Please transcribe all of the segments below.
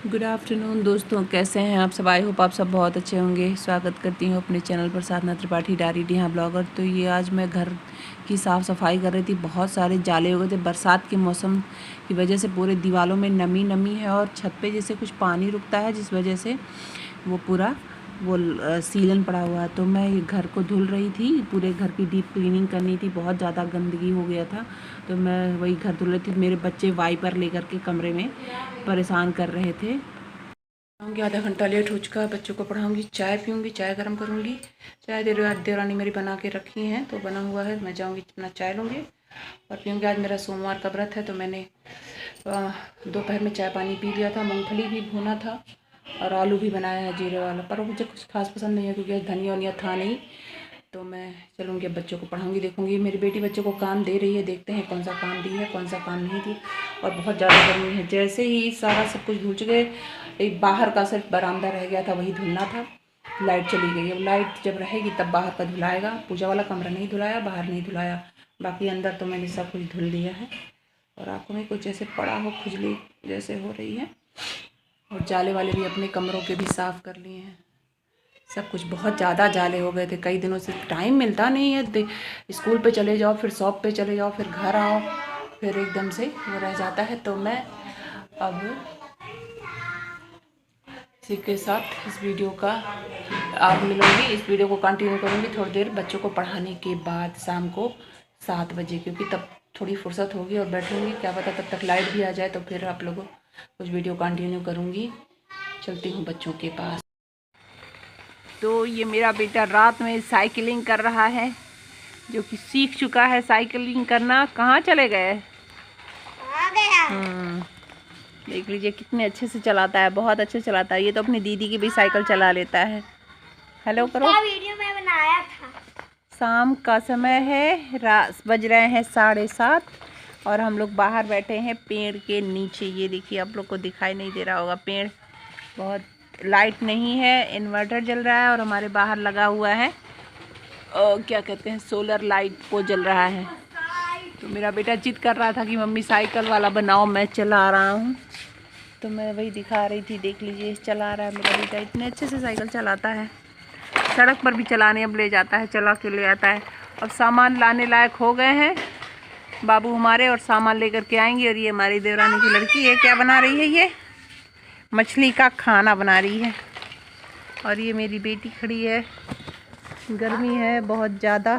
Good afternoon दोस्तों, कैसे हैं आप सब। आई होप आप सब बहुत अच्छे होंगे। स्वागत करती हूँ अपने चैनल पर साधना त्रिपाठी डायरी डी हाँ ब्लॉगर। तो ये आज मैं घर की साफ़ सफाई कर रही थी। बहुत सारे जाले हो गए थे। बरसात के मौसम की वजह से पूरे दीवारों में नमी है और छत पे जैसे कुछ पानी रुकता है, जिस वजह से वो पूरा सीलन पड़ा हुआ है। तो मैं ये घर को धुल रही थी, पूरे घर की डीप क्लीनिंग करनी थी। बहुत ज़्यादा गंदगी हो गया था, तो मैं वही घर धुल रही थी। मेरे बच्चे वाइपर लेकर के कमरे में परेशान कर रहे थे। आऊँगी, आधा घंटा लेट हो चुका है। बच्चों को पढ़ाऊँगी, चाय पीऊँगी, चाय गर्म करूँगी। चाय देवरानी मेरी बना के रखी हैं, तो बना हुआ है। मैं जाऊँगी अपना चाय लूँगी और पीऊँगी। आज मेरा सोमवार का व्रत है, तो मैंने दोपहर में चाय पानी पी लिया था। मूंगफली भी भुना था और आलू भी बनाया है जीरे वाला, पर मुझे कुछ खास पसंद नहीं है क्योंकि धनिया वनिया था नहीं। तो मैं चलूँगी, अब बच्चों को पढ़ाऊँगी, देखूँगी। मेरी बेटी बच्चों को काम दे रही है, देखते हैं कौन सा काम दी है, कौन सा काम नहीं दी। और बहुत ज़्यादा गर्मी है। जैसे ही सारा सब कुछ धुल चुके, एक बाहर का सिर्फ बरामदा रह गया था, वही धुलना था। लाइट चली गई। अब लाइट जब रहेगी तब बाहर का धुलाएगा। पूजा वाला कमरा नहीं धुलाया, बाहर नहीं धुलाया, बाकी अंदर तो मैंने सब कुछ धुल दिया है। और आँखों में कुछ ऐसे पड़ा हो, खुजली जैसे हो रही है। और जाले वाले भी अपने कमरों के भी साफ़ कर लिए हैं। सब कुछ बहुत ज़्यादा जाले हो गए थे। कई दिनों से टाइम मिलता नहीं है। स्कूल पे चले जाओ, फिर शॉप पे चले जाओ, फिर घर आओ, फिर एकदम से वो रह जाता है। तो मैं अब इसी के साथ इस वीडियो का आग मिलूँगी, इस वीडियो को कंटिन्यू करूँगी थोड़ी देर बच्चों को पढ़ाने के बाद, शाम को 7 बजे, क्योंकि तब थोड़ी फुर्सत होगी और बैठूँगी। क्या पता तब तक लाइट भी आ जाए, तो फिर आप लोगों कुछ वीडियो कंटिन्यू करूँगी। चलती हूँ बच्चों के पास। तो ये मेरा बेटा रात में साइकिलिंग कर रहा है, जो कि सीख चुका है साइकिलिंग करना। कहाँ चले गए? आ गया। देख लीजिए कितने अच्छे से चलाता है, बहुत अच्छे चलाता है। ये तो अपनी दीदी की भी साइकिल चला लेता है। हेलो करो। वीडियो में बनाया था। शाम का समय है, बज रहे हैं 7:30 और हम लोग बाहर बैठे हैं पेड़ के नीचे। ये देखिए, आप लोग को दिखाई नहीं दे रहा होगा पेड़। बहुत लाइट नहीं है, इन्वर्टर जल रहा है और हमारे बाहर लगा हुआ है क्या कहते हैं, सोलर लाइट वो जल रहा है। तो मेरा बेटा जिद कर रहा था कि मम्मी साइकिल वाला बनाओ, मैं चला रहा हूँ। तो मैं वही दिखा रही थी। देख लीजिए, चला रहा है मेरा बेटा, इतने अच्छे से साइकिल चलाता है। सड़क पर भी चलाने अब ले जाता है, चला के ले आता है। अब सामान लाने लायक हो गए हैं बाबू हमारे, और सामान लेकर के आएंगे। और ये हमारी देवरानी की लड़की है, क्या बना रही है? ये मछली का खाना बना रही है। और ये मेरी बेटी खड़ी है। गर्मी है बहुत ज़्यादा।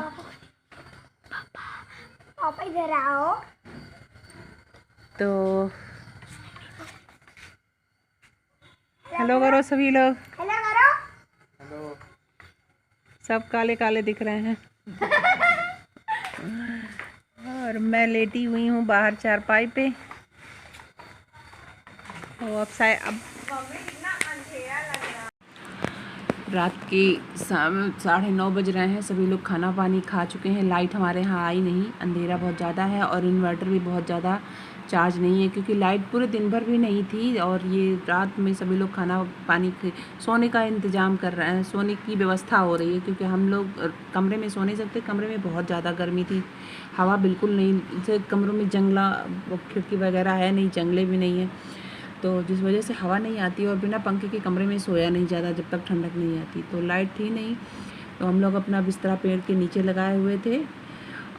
इधर आओ। तो हेलो करो सभी लोग। हेलो करो। हेलो। सब काले काले दिख रहे हैं। और मैं लेटी हुई हूँ बाहर चारपाई पे। तो अब रात के 9:30 बज रहे हैं। सभी लोग खाना पानी खा चुके हैं। लाइट हमारे यहाँ आई नहीं, अंधेरा बहुत ज़्यादा है और इन्वर्टर भी बहुत ज़्यादा चार्ज नहीं है, क्योंकि लाइट पूरे दिन भर भी नहीं थी। और ये रात में सभी लोग खाना पानी सोने का इंतज़ाम कर रहे हैं, सोने की व्यवस्था हो रही है, क्योंकि हम लोग कमरे में सो नहीं सकते। कमरे में बहुत ज़्यादा गर्मी थी, हवा बिल्कुल नहीं। जैसे कमरों में जंगला खिड़की वगैरह है नहीं, जंगले भी नहीं है, तो जिस वजह से हवा नहीं आती। और बिना पंखे के कमरे में सोया नहीं ज़्यादा जब तक ठंडक नहीं आती। तो लाइट थी नहीं, तो हम लोग अपना बिस्तरा पेड़ के नीचे लगाए हुए थे।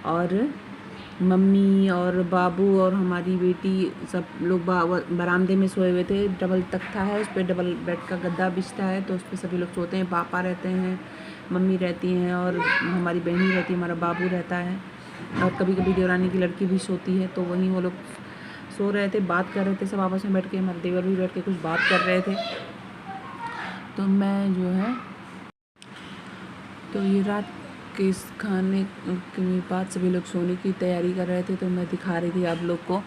और मम्मी और बाबू और हमारी बेटी सब लोग बरामदे में सोए हुए थे। डबल तख्ता है, उस पर डबल बेड का गद्दा बिछता है, तो उस पर सभी लोग सोते हैं। पापा रहते हैं, मम्मी रहती हैं और हमारी बहनी रहती है, हमारा बाबू रहता है। और कभी कभी देवरानी की लड़की भी सोती है, तो वहीं वो लोग सो रहे थे, बात कर रहे थे सब आपस में बैठ के। हमारे देवर भी बैठ के कुछ बात कर रहे थे। तो मैं जो है, तो ये रात के खाने के बाद सभी लोग सोने की तैयारी कर रहे थे। तो मैं दिखा रही थी आप लोग को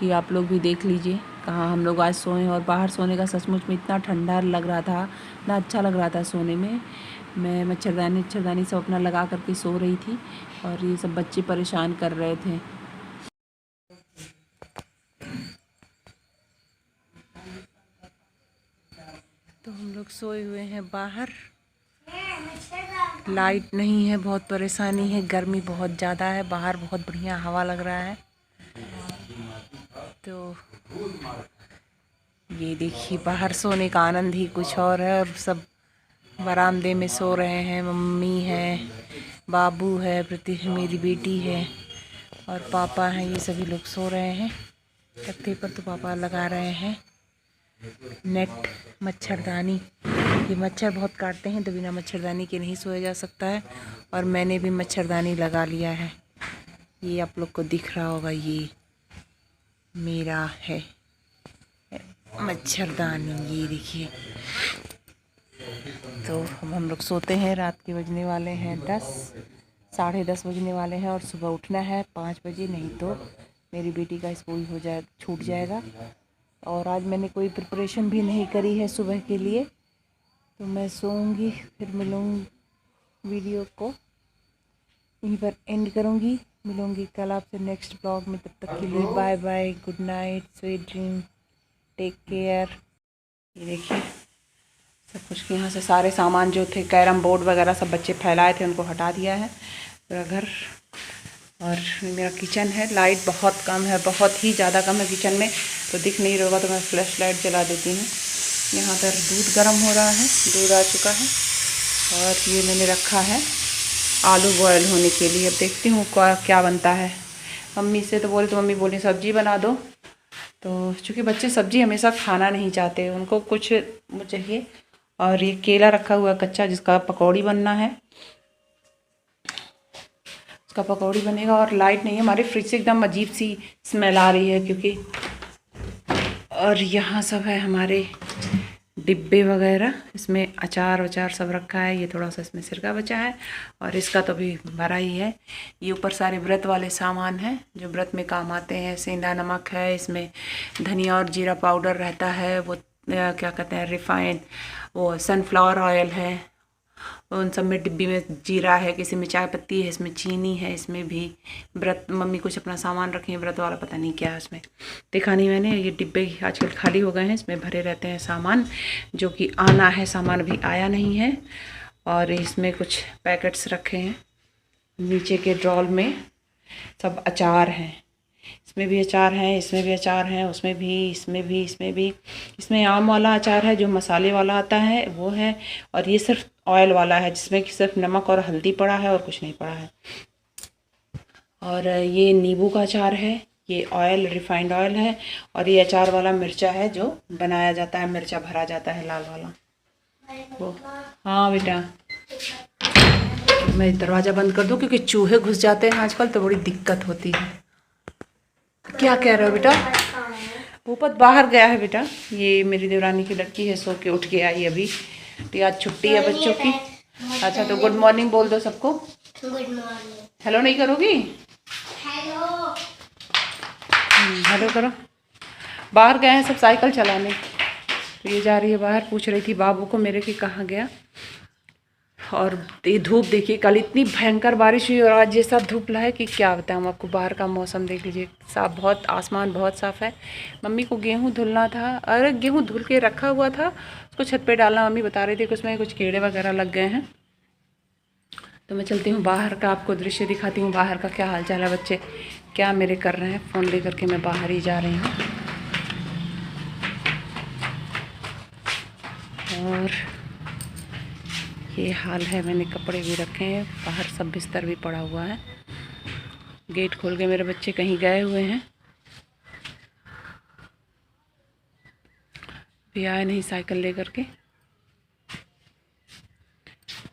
कि आप लोग भी देख लीजिए कहाँ हम लोग आज सोए। और बाहर सोने का सचमुच में इतना ठंडा लग रहा था, इतना अच्छा लग रहा था सोने में। मैं मच्छरदानी सब अपना लगा करके सो रही थी और ये सब बच्चे परेशान कर रहे थे। तो हम लोग सोए हुए हैं बाहर, लाइट नहीं है, बहुत परेशानी है, गर्मी बहुत ज़्यादा है। बाहर बहुत बढ़िया हवा लग रहा है। तो ये देखिए बाहर सोने का आनंद ही कुछ और है। और सब बरामदे में सो रहे हैं। मम्मी है, बाबू है, प्रति मेरी बेटी है और पापा हैं। ये सभी लोग सो रहे हैं। तख्ते पर तो पापा लगा रहे हैं नेट, मच्छरदानी। ये मच्छर बहुत काटते हैं तो बिना मच्छरदानी के नहीं सोया जा सकता है। और मैंने भी मच्छरदानी लगा लिया है। ये आप लोग को दिख रहा होगा, ये मेरा है मच्छरदानी। ये देखिए। तो अब हम लोग सोते हैं। रात के बजने वाले हैं 10, 10:30 बजने वाले हैं और सुबह उठना है 5 बजे, नहीं तो मेरी बेटी का स्कूल छूट जाएगा। और आज मैंने कोई प्रिपरेशन भी नहीं करी है सुबह के लिए, तो मैं सोऊंगी। फिर मिलूँगी, वीडियो को यहीं पर एंड करूँगी। मिलूँगी कल आपसे नेक्स्ट ब्लॉग में। तब तक के लिए bye bye, good night, sweet dream, take care. ये देखिए सब कुछ यहाँ से सारे सामान जो थे, कैरम बोर्ड वगैरह सब बच्चे फैलाए थे, उनको हटा दिया है पूरा घर। और मेरा किचन है। लाइट बहुत कम है, बहुत ही ज़्यादा कम है किचन में, तो दिख नहीं रहा होगा तो मैं फ्लैश लाइट जला देती हूँ। यहाँ पर दूध गर्म हो रहा है, दूध आ चुका है और ये मैंने रखा है आलू बॉयल होने के लिए। अब देखती हूँ क्या बनता है। मम्मी से तो मम्मी बोली सब्जी बना दो, तो चूँकि बच्चे सब्जी हमेशा खाना नहीं चाहते, उनको कुछ चाहिए। और ये केला रखा हुआ कच्चा, जिसका पकौड़ी बनना है, उसका पकौड़ी बनेगा। और लाइट नहीं है, हमारे फ्रिज से एकदम अजीब सी स्मेल आ रही है क्योंकि। और यहाँ सब है हमारे डिब्बे वगैरह, इसमें अचार वचार सब रखा है। ये थोड़ा सा इसमें सिरका बचा है और इसका तो भी भरा ही है। ये ऊपर सारे व्रत वाले सामान हैं जो व्रत में काम आते हैं। सेंधा नमक है, इसमें धनिया और जीरा पाउडर रहता है, वो क्या कहते हैं रिफाइंड, वो सनफ्लावर ऑयल है, उन सब में डिब्बी में जीरा है, किसी में चाय पत्ती है, इसमें चीनी है, इसमें भी व्रत मम्मी कुछ अपना सामान रखे हैं व्रत वाला, पता नहीं क्या है उसमें, देखा नहीं मैंने। ये डिब्बे आजकल खाली हो गए हैं, इसमें भरे रहते हैं सामान जो कि आना है, सामान अभी आया नहीं है। और इसमें कुछ पैकेट्स रखे हैं। नीचे के ड्रॉल में सब अचार हैं, इसमें भी अचार हैं, इसमें भी अचार हैं, उसमें भी, इसमें भी, इसमें भी। इसमें आम वाला अचार है जो मसाले वाला आता है, वो है। और ये सिर्फ ऑयल वाला है जिसमें कि सिर्फ नमक और हल्दी पड़ा है और कुछ नहीं पड़ा है। और ये नींबू का अचार है, ये ऑयल रिफाइंड ऑयल है। और ये अचार वाला मिर्चा है जो बनाया जाता है, मिर्चा भरा जाता है लाल वाला वो। हाँ बेटा, मैं दरवाज़ा बंद कर दूँ क्योंकि चूहे घुस जाते हैं आजकल, तो बड़ी दिक्कत होती है। क्या कह रहे हो बेटा? भूपत बाहर गया है बेटा। ये मेरी देवरानी की लड़की है, सो के उठ के आई अभी। तो आज छुट्टी है बच्चों की। अच्छा तो गुड मॉर्निंग बोल दो सबको। Good morning. हेलो नहीं करोगी? हेलो। हेलो करो। बाहर गए हैं सब साइकिल चलाने, तो ये जा रही है बाहर। पूछ रही थी बाबू को मेरे कि कहाँ गया। और ये धूप देखिए, कल इतनी भयंकर बारिश हुई और आज ये सब धूप है कि क्या बताऊँ आपको। बाहर का मौसम देख लीजिए, साफ, बहुत आसमान बहुत साफ़ है। मम्मी को गेहूँ धुलना था, अरे गेहूँ धुल के रखा हुआ था, उसको छत पे डालना। मम्मी बता रही थी कि उसमें कुछ कीड़े वगैरह लग गए हैं। तो मैं चलती हूँ बाहर का, आपको दृश्य दिखाती हूँ बाहर का क्या हाल चाल है। बच्चे क्या मेरे कर रहे हैं, फ़ोन ले करके मैं बाहर ही जा रही हूँ। और ये हाल है, मैंने कपड़े भी रखे हैं बाहर, सब बिस्तर भी पड़ा हुआ है। गेट खोल के मेरे बच्चे कहीं गए हुए हैं, भी आए नहीं साइकिल लेकर के।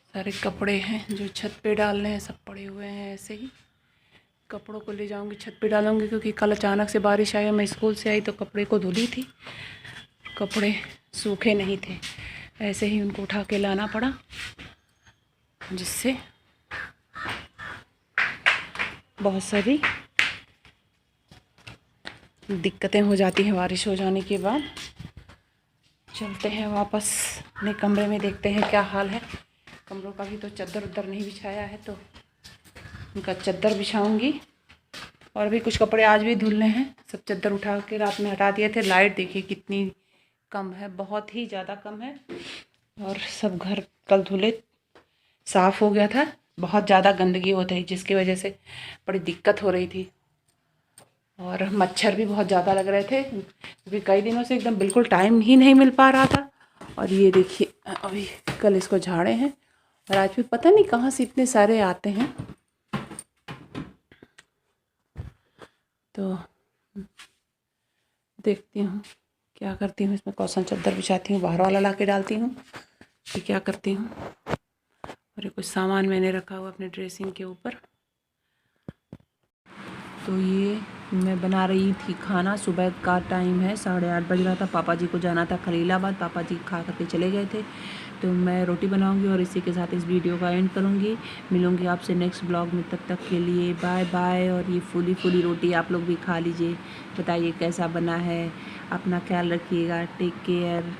सारे कपड़े हैं जो छत पे डालने हैं, सब पड़े हुए हैं ऐसे ही। कपड़ों को ले जाऊंगी छत पे डालूंगी क्योंकि कल अचानक से बारिश आई। मैं स्कूल से आई तो कपड़े को धुली थी, कपड़े सूखे नहीं थे, ऐसे ही उनको उठा के लाना पड़ा, जिससे बहुत सारी दिक्कतें हो जाती हैं बारिश हो जाने के बाद। चलते हैं वापस अपने कमरे में, देखते हैं क्या हाल है कमरों का भी। तो चद्दर उद्दर नहीं बिछाया है तो उनका चद्दर बिछाऊंगी। और भी कुछ कपड़े आज भी धुलने हैं, सब चद्दर उठा के रात में हटा दिए थे। लाइट देखिए कितनी कम है, बहुत ही ज़्यादा कम है। और सब घर कल धुले, साफ़ हो गया था, बहुत ज़्यादा गंदगी होती है जिसकी वजह से बड़ी दिक्कत हो रही थी। और मच्छर भी बहुत ज़्यादा लग रहे थे क्योंकि कई दिनों से एकदम बिल्कुल टाइम ही नहीं मिल पा रहा था। और ये देखिए अभी कल इसको झाड़े हैं और आज भी पता नहीं कहाँ से इतने सारे आते हैं। तो देखती हूँ क्या करती हूँ, इसमें कौन चादर बिछाती हूँ, बाहर वाला ला के डालती हूँ कि क्या करती हूँ। और ये कुछ सामान मैंने रखा हुआ अपने ड्रेसिंग के ऊपर। तो ये मैं बना रही थी खाना, सुबह का टाइम है, 8:30 बज रहा था। पापा जी को जाना था खलीलाबाद, पापा जी खा करके चले गए थे। तो मैं रोटी बनाऊंगी और इसी के साथ इस वीडियो का एंड करूंगी। मिलूंगी आपसे नेक्स्ट ब्लॉग में, तब तक के लिए बाय बाय। और ये फूली फूली रोटी आप लोग भी खा लीजिए, बताइए कैसा बना है। अपना ख्याल रखिएगा, टेक केयर।